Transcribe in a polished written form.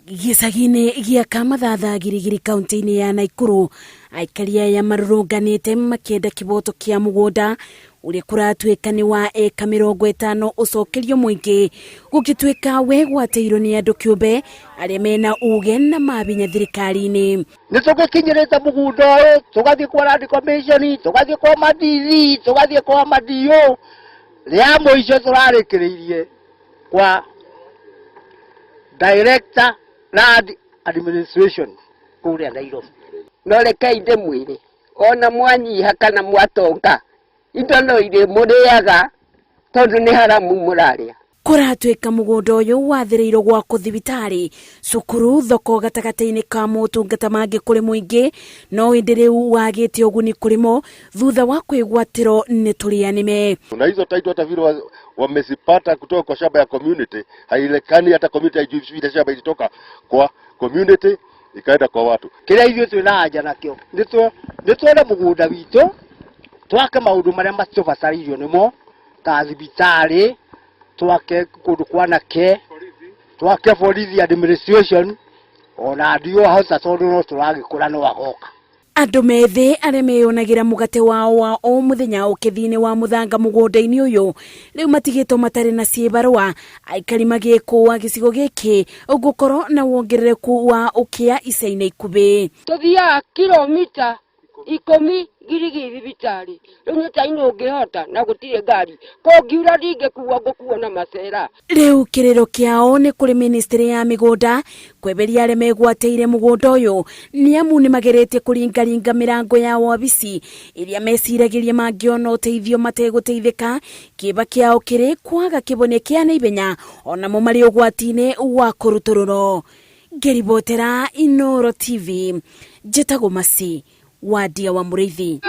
Gisagine gia Kamathatha Girigiri kaunti-ini ya Naikuru aikaria ya marurunganite makienda kiboto kia mugunda uria kuratuika ni wa eka 50 ucokerio muingi gugituika we gwateirwo ni andu kiumbe aria mena uge na mabinya thirikari-ini ni tugikinyirite mugunda uyu tugathie kwa land commission tugathie kwa madithi tugathie kwa madio ria muico turarikiririe kwa Director Land Administration kuria Nairobi no rekei ndimwire ona mwanyiha kana mwatonga indo no ire muriaga tondu ni haramu muraria kuratuika mugunda uyu wathireirwo gwa kuthibitari cukuru thoko gatagata-ini ka motungata mangi kuri muingi no indi riu wagite uguni kurimo thutha wa kwigwatiro ni turianime na hizo title hata vile wamezipata kutoka kwa shamba ya community hailekani hata community haijui ile shamba ilitoka kwa community ikaenda kwa watu kila hivyo tunaja nakio nitwona mugunda witu twake maundu maria matubacaririo nimo ta thibitari twake kundu kwanake twake police administration ona ndio hausa tondu no turagikura no wagoka andu methi aria meyonagira mugate wao wa o muthenya ukithini wa muthanga mugunda-ini uyu riu matigitwo matari na ciebarua aikari magikuwa gicigo giki ugukorwo na wongerereku wa ukia ica-ini ikubi tuthia kilomita 10 Girigiri thibitari riu nyitaini ungihota na gutire ngari kongiura ndingekuwa ngukuo na macera riu kiriro kiao ni kuri ministry ya migunda kweberia aria megwateire mugunda uyu ni amu ni magerete kuringaringa mirango ya wabici iria meciragiria mangiona uteithio mateguteithika kiba kiao kiri kwaga kibone kia naibenya ona mo mari ugwati-ini wa kurutururo ngeribotera Inooro TV njetago Masi Wadia wa Muriithi.